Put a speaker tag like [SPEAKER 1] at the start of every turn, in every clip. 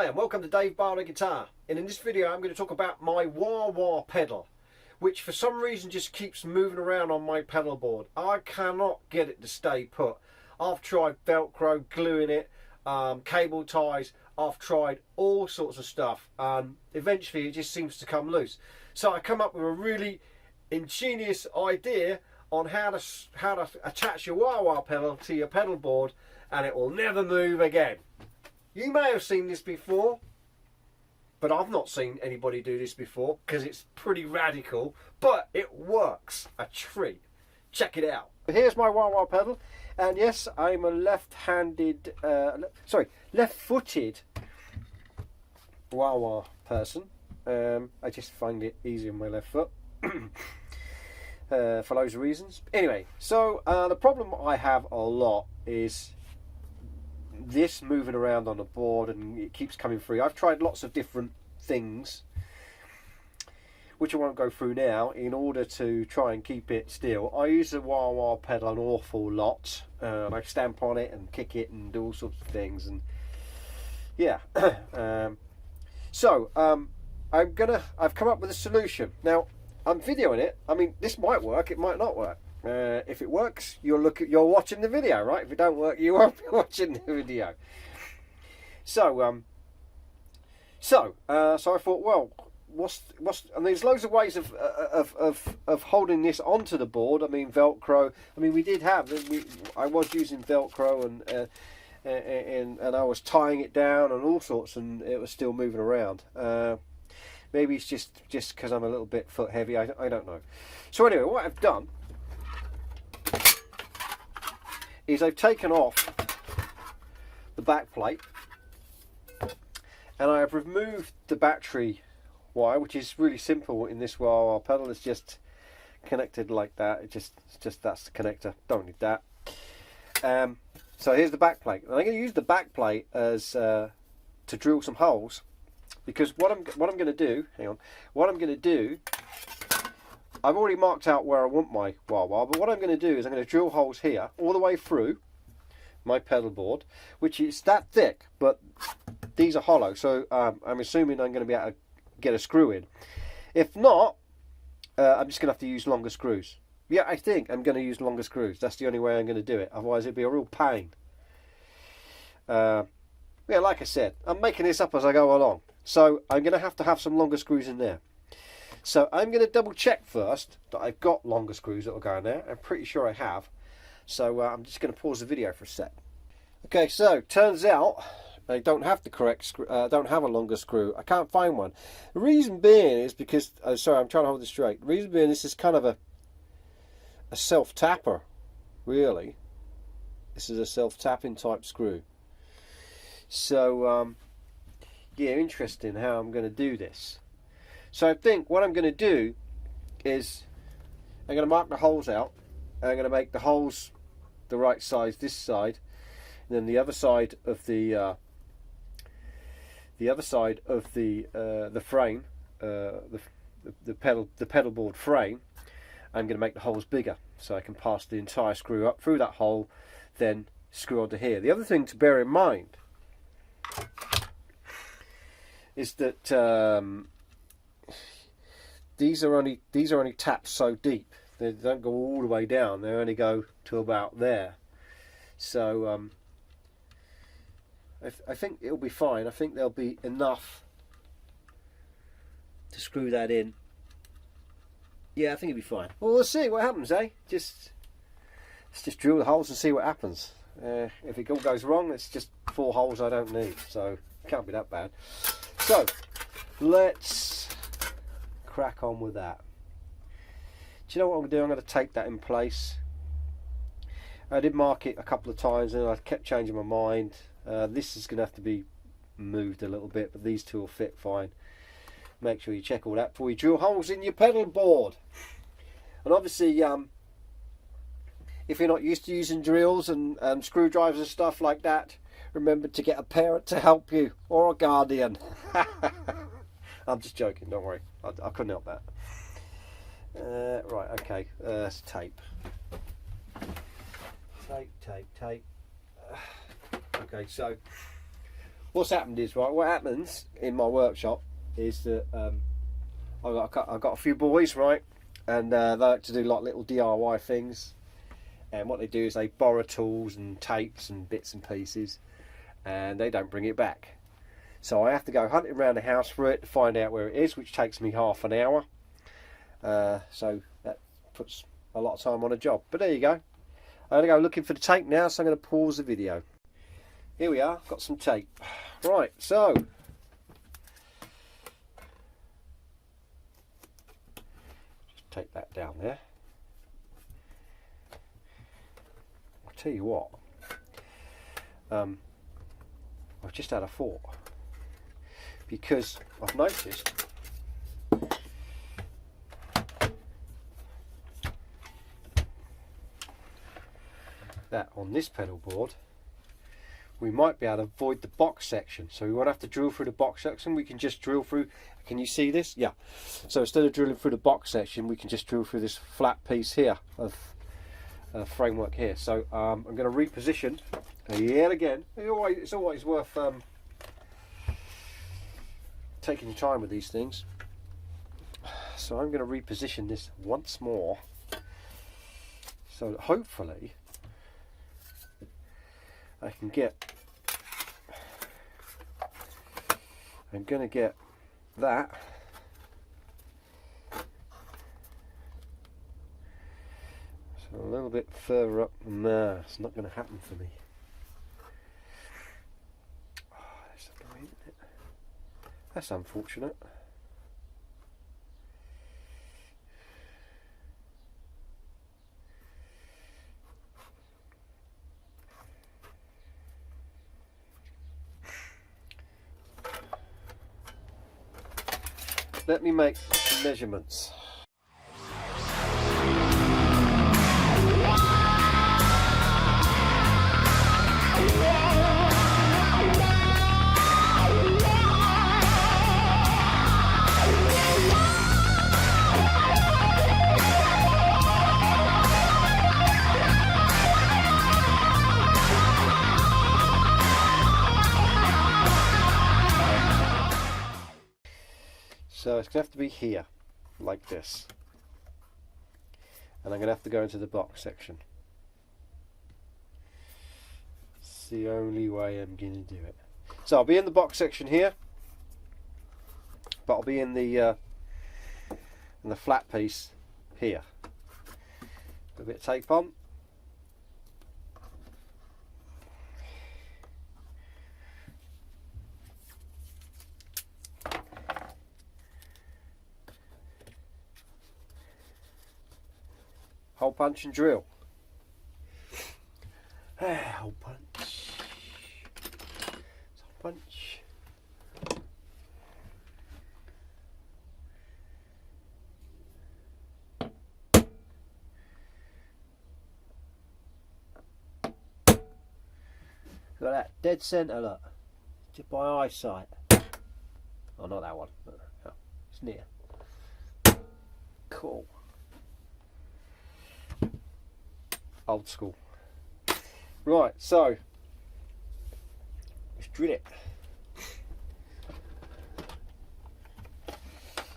[SPEAKER 1] and welcome to Dave Barlow Guitar. And in this video I'm going to talk about my wah-wah pedal, which for some reason just keeps moving around on my pedal board. I cannot get it to stay put. I've tried Velcro, gluing it, cable ties, I've tried all sorts of stuff, and eventually it just seems to come loose. So I come up with a really ingenious idea on how to attach your wah-wah pedal to your pedal board and it will never move again. You may have seen this before, but I've not seen anybody do this before because it's pretty radical, but it works a treat. Check it out. Here's my wah-wah pedal, and yes, I'm a left-footed wah-wah person. I just find it easier on my left foot for loads of reasons. Anyway, so the problem I have a lot is this moving around on the board and it keeps coming free. I've tried lots of different things which I won't go through now in order to try and keep it still. I use the wah-wah pedal an awful lot. I stamp on it and kick it and do all sorts of things, and yeah. I've come up with a solution. Now I'm videoing it. I mean, this might work, it might not work. If it works, you're watching the video, right? If it don't work, you won't be watching the video. So I thought, well, and there's loads of ways of holding this onto the board. I mean, Velcro. I mean, I was using Velcro and I was tying it down and all sorts, and it was still moving around. Maybe it's just because I'm a little bit foot heavy. I don't know. So anyway, what I've done is I've taken off the back plate and I have removed the battery wire, which is really simple in this wah-wah pedal. It's just connected like that. It's just that's the connector. Don't need that. So here's the back plate, and I'm going to use the back plate as to drill some holes, because what I'm going to do. Hang on. What I'm going to do. I've already marked out where I want my wah-wah, but what I'm going to do is I'm going to drill holes here all the way through my pedal board, which is that thick, but these are hollow, so I'm assuming I'm going to be able to get a screw in. If not, I'm just going to have to use longer screws. Yeah, I think I'm going to use longer screws. That's the only way I'm going to do it, otherwise it'd be a real pain. Yeah, like I said, I'm making this up as I go along, so I'm going to have some longer screws in there. So I'm going to double check first that I've got longer screws that will go in there. I'm pretty sure I have. So I'm just going to pause the video for a sec. Okay, so turns out I don't have the correct screw. Don't have a longer screw. I can't find one. The reason being is because sorry, I'm trying to hold this straight. The reason being, this is kind of a self-tapper, really. This is a self-tapping type screw. So yeah, interesting how I'm going to do this. So I think what I'm going to do is I'm going to mark the holes out. I'm going to make the holes the right size this side, and then the other side of the frame, the pedal board frame, I'm going to make the holes bigger so I can pass the entire screw up through that hole, then screw onto here. The other thing to bear in mind is that these are only tapped so deep. They don't go all the way down. They only go to about there. So I think it'll be fine. I think there'll be enough to screw that in. Yeah, I think it'll be fine. Well, we'll see what happens, eh? Let's just drill the holes and see what happens. If it all goes wrong, it's just 4 holes I don't need. So it can't be that bad. So let's crack on with that. Do you know what I'm going to do? I'm going to tape that in place. I did mark it a couple of times and I kept changing my mind. This is going to have to be moved a little bit, but these two will fit fine. Make sure you check all that before you drill holes in your pedal board. And obviously, if you're not used to using drills and screwdrivers and stuff like that, remember to get a parent to help you, or a guardian. I'm just joking, don't worry. I couldn't help that. Right, okay, it's tape. Tape. Okay, so what's happened is, right, what happens in my workshop is that I've got a few boys, right, and they like to do like little DIY things, and what they do is they borrow tools and tapes and bits and pieces, and they don't bring it back. So I have to go hunting around the house for it to find out where it is, which takes me half an hour. So that puts a lot of time on a job. But there you go. I'm going to go looking for the tape now, so I'm going to pause the video. Here we are, got some tape. Right, so just take that down there. I'll tell you what, I've just had a thought, because I've noticed that on this pedal board we might be able to avoid the box section, so we won't have to drill through the box section. We can just drill through. Can you see this? Yeah. So instead of drilling through the box section, we can just drill through this flat piece here of framework here. So I'm going to reposition yet again. It's always worth taking your time with these things. So I'm going to reposition this once more, so that hopefully I can get, I'm going to get that so a little bit further up. No, it's not going to happen for me. Oh, that's annoying, isn't it? That's unfortunate. Let me make some measurements. So it's going to have to be here, like this. And I'm going to have to go into the box section. It's the only way I'm going to do it. So I'll be in the box section here, but I'll be in the flat piece here. Put a bit of tape on. Hole punch and drill. Hole punch. Hole punch. Look at that, dead centre, look. Just by eyesight. Oh, not that one. Oh, it's near. Cool. Old school. Right, so let's drill it.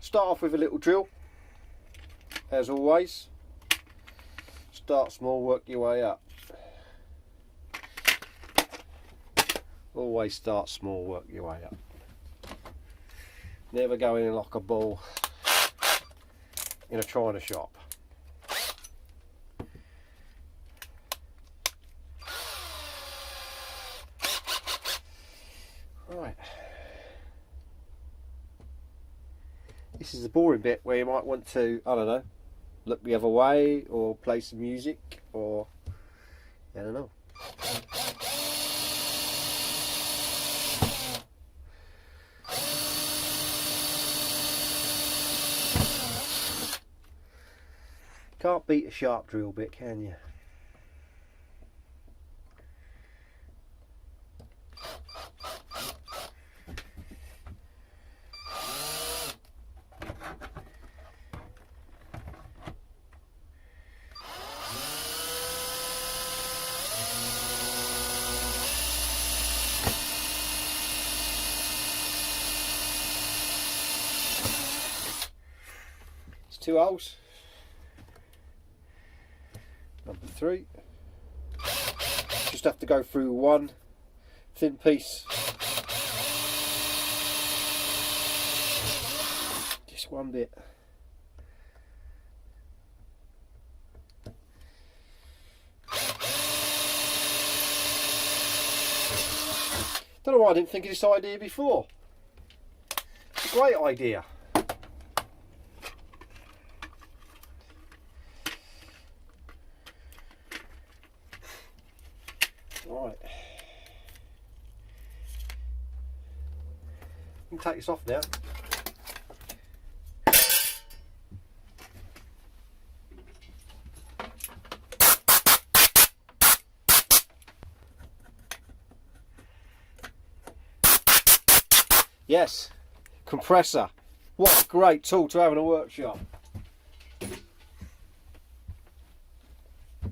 [SPEAKER 1] Start off with a little drill, as always. Start small, work your way up. Always start small, work your way up. Never go in like a ball in a china shop. Right. This is the boring bit where you might want to, I don't know, look the other way or play some music or, I don't know. Can't beat a sharp drill bit, can you? 2 holes. Number 3. Just have to go through one thin piece. Just one bit. Don't know why I didn't think of this idea before. It's a great idea. Right. You can take this off now. Yes, compressor. What a great tool to have in a workshop.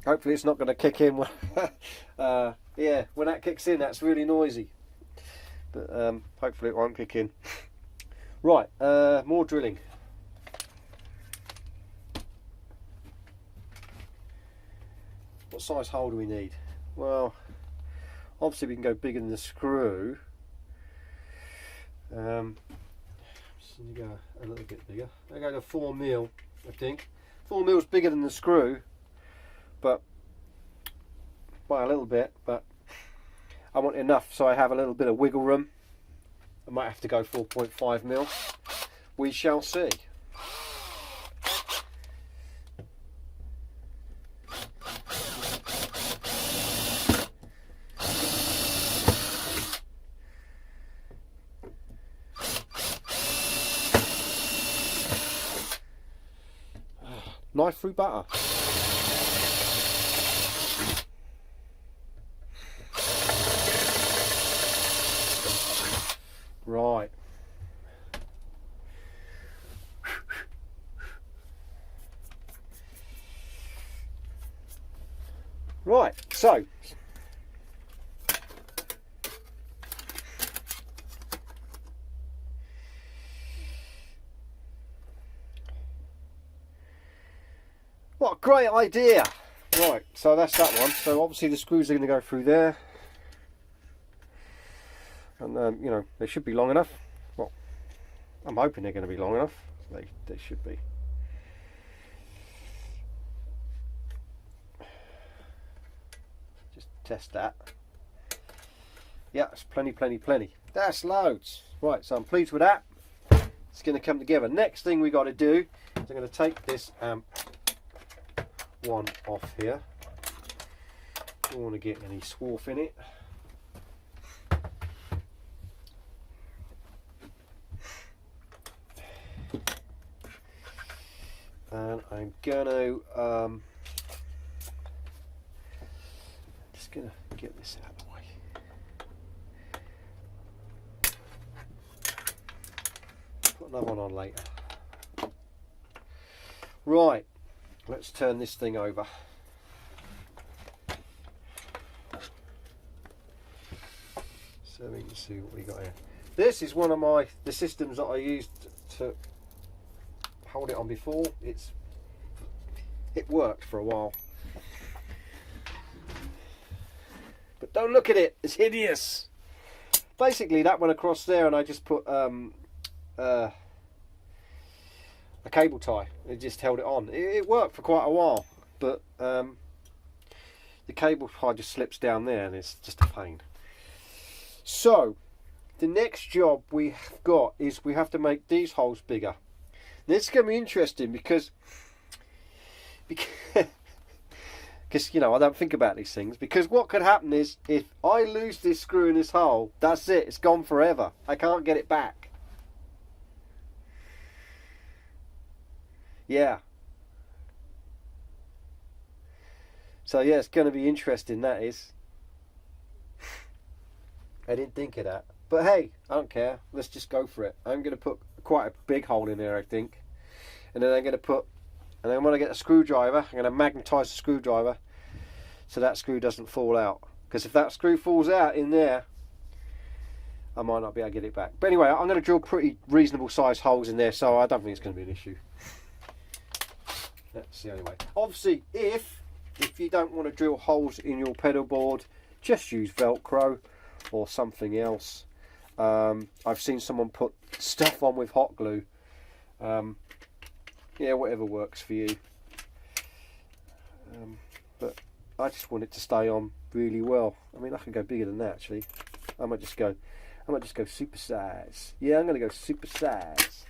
[SPEAKER 1] Hopefully it's not going to kick in when, yeah, when that kicks in, that's really noisy. But hopefully it won't kick in. Right, more drilling. What size hole do we need? Well, obviously we can go bigger than the screw. Just need to go a little bit bigger. I go to 4mm, I think. 4mm is bigger than the screw, but by a little bit. But I want enough so I have a little bit of wiggle room. I might have to go 4.5mm. We shall see. Knife through butter. Right. Right, so what a great idea. Right, so that's that one. So obviously the screws are going to go through there. And you know, they should be long enough. Well, I'm hoping they're going to be long enough. They should be. Just test that. Yeah, it's plenty. That's loads. Right, so I'm pleased with that. It's going to come together. Next thing we got to do is I'm going to take this one off here. Don't want to get any swarf in it. And I'm gonna just gonna get this out of the way. Put another one on later. Right, let's turn this thing over. So we can see what we got here. This is one of the systems that I used to hold it on before. It worked for a while, but don't look at it, it's hideous. Basically that went across there and I just put a cable tie. It just held it on. It worked for quite a while, but the cable tie just slips down there and it's just a pain. So the next job we've got is we have to make these holes bigger. This is going to be interesting because you know, I don't think about these things, because what could happen is if I lose this screw in this hole, that's it, it's gone forever. I can't get it back. Yeah. So yeah, it's going to be interesting, that is. I didn't think of that. But hey, I don't care. Let's just go for it. I'm going to put quite a big hole in there, I think. And then I'm going to put, and then when I get a screwdriver, I'm going to magnetise the screwdriver so that screw doesn't fall out. Because if that screw falls out in there, I might not be able to get it back. But anyway, I'm going to drill pretty reasonable sized holes in there, so I don't think it's going to be an issue. That's the only way. Obviously, if you don't want to drill holes in your pedal board, just use Velcro or something else. I've seen someone put stuff on with hot glue. Yeah, whatever works for you. But I just want it to stay on really well. I mean, I can go bigger than that actually. I might just go super size. Yeah, I'm gonna go super size.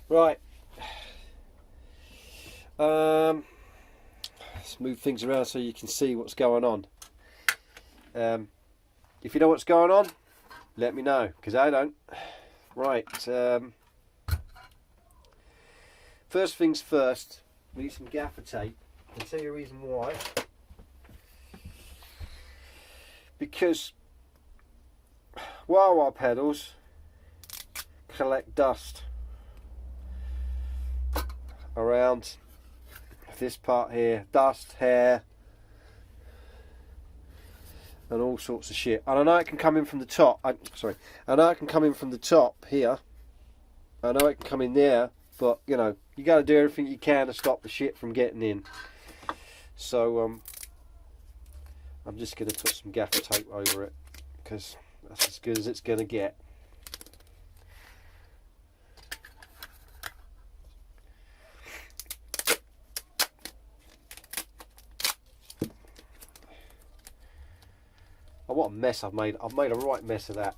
[SPEAKER 1] Right. Let's move things around so you can see what's going on. If you know what's going on, let me know, because I don't. Right. First things first, we need some gaffer tape. I'll tell you a reason why. Because wah-wah pedals collect dust around this part here, dust, hair, and all sorts of shit. And I know it can come in from the top. I know it can come in from the top here. I know it can come in there, but you know, you got to do everything you can to stop the shit from getting in. So I'm just going to put some gaffer tape over it, because that's as good as it's going to get. Oh, what a mess I've made. I've made a right mess of that.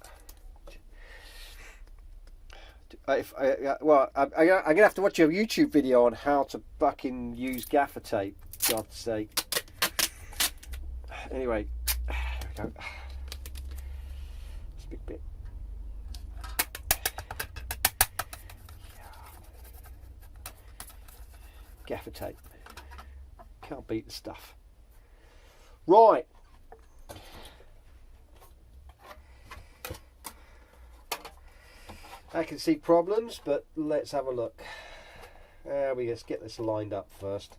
[SPEAKER 1] I'm going to have to watch a YouTube video on how to fucking use gaffer tape, for God's sake. Anyway, there we go. It's a big bit. Gaffer tape. Can't beat the stuff. Right. I can see problems, but let's have a look. We just get this lined up first.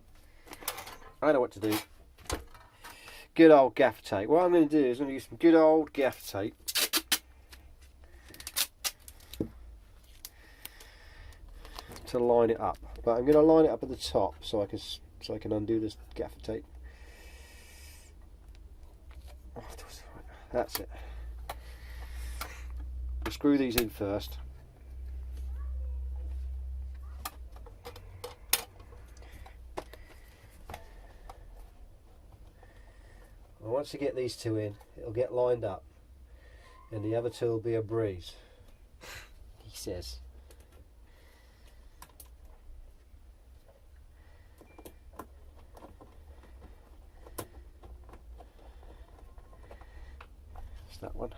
[SPEAKER 1] I know what to do. Good old gaffer tape. What I'm going to do is I'm going to use some good old gaffer tape. To line it up, but I'm going to line it up at the top so I can undo this gaffer tape. That's it. We'll screw these in first. And once you get these two in, it'll get lined up, and the other two will be a breeze. He says. That one.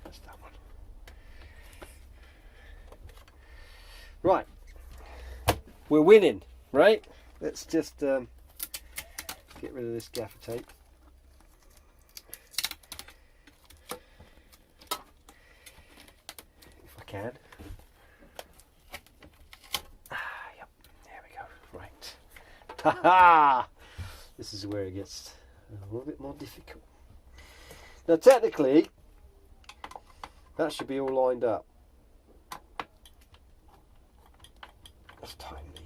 [SPEAKER 1] That's that one. Right. We're winning, right? Let's just get rid of this gaffer tape. Can. Yep, there we go. Right. Haha! This is where it gets a little bit more difficult. Now, technically, that should be all lined up. Let's tighten these.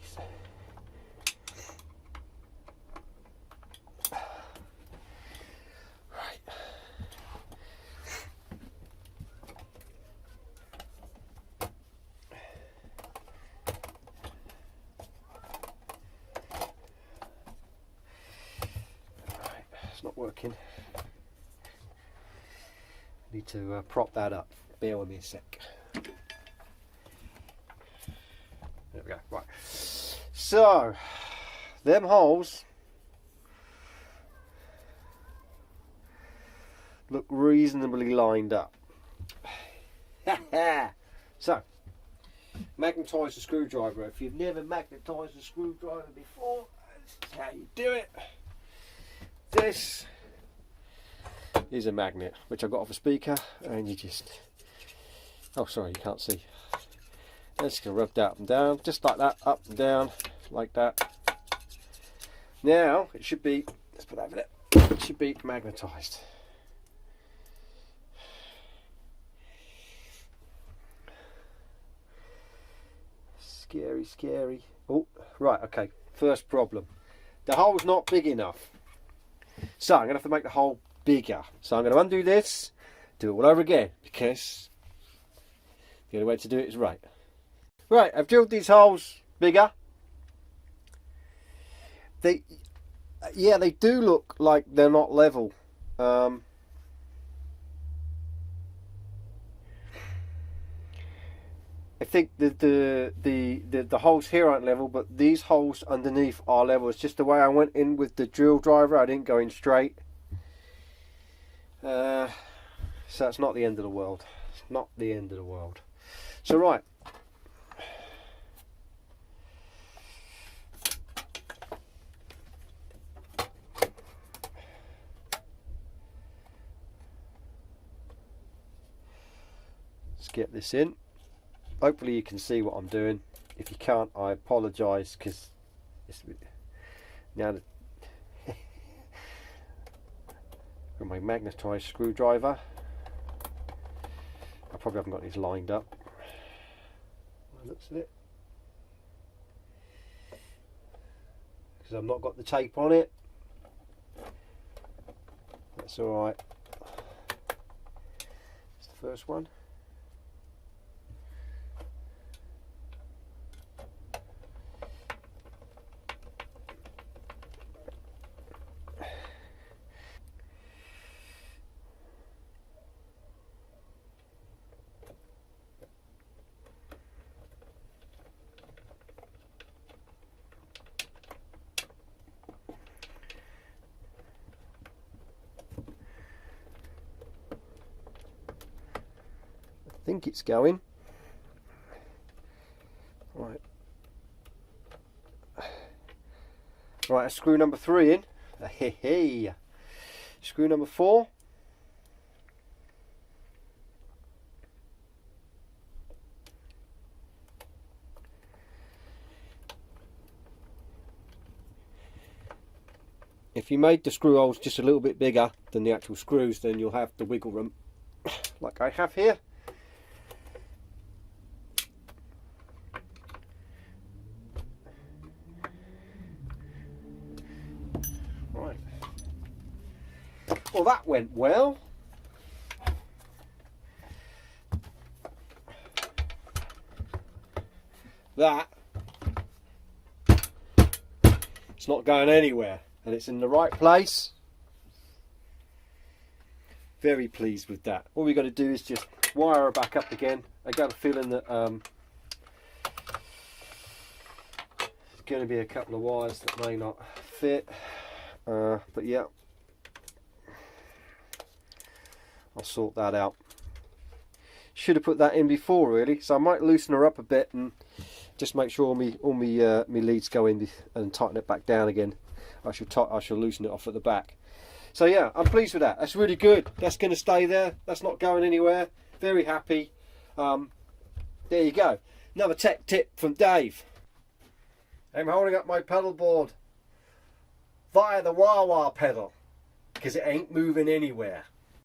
[SPEAKER 1] Not working. Need to prop that up. Bear with me a sec. There we go. Right. So, them holes look reasonably lined up. So, magnetise the screwdriver. If you've never magnetised a screwdriver before, that's how you do it. This is a magnet which I got off a speaker, and you just, oh sorry, you can't see. Just gonna rub that up and down, just like that, up and down, like that. Now it should be, let's put that over there. It should be magnetised. Scary, scary. Oh, right, okay. First problem. The hole's not big enough. So I'm going to have to make the hole bigger. So I'm going to undo this, do it all over again, because the only way to do it is right. Right, I've drilled these holes bigger. They do look like they're not level. I think the holes here aren't level, but these holes underneath are level. It's just the way I went in with the drill driver. I didn't go in straight. So it's not the end of the world. It's not the end of the world. So right. Let's get this in. Hopefully you can see what I'm doing. If you can't, I apologise, because it's now got my magnetised screwdriver. I probably haven't got these lined up. Looks at it, because I've not got the tape on it. That's all right. It's the first one. I think it's going. Right. Right, screw number 3 in. Hey. Screw number 4. If you made the screw holes just a little bit bigger than the actual screws, then you'll have the wiggle room like I have here. Right. Well, that went well. That, it's not going anywhere, and it's in the right place. Very pleased with that. All we got to do is just wire her back up again. I got a feeling that there's going to be a couple of wires that may not fit, but yeah, I'll sort that out. Should have put that in before, really, so I might loosen her up a bit and just make sure all my leads go in and tighten it back down again. I shall loosen it off at the back. So yeah, I'm pleased with that. That's really good. That's going to stay there. That's not going anywhere. Very happy. There you go. Another tech tip from Dave. I'm holding up my pedal board via the wah-wah pedal because it ain't moving anywhere.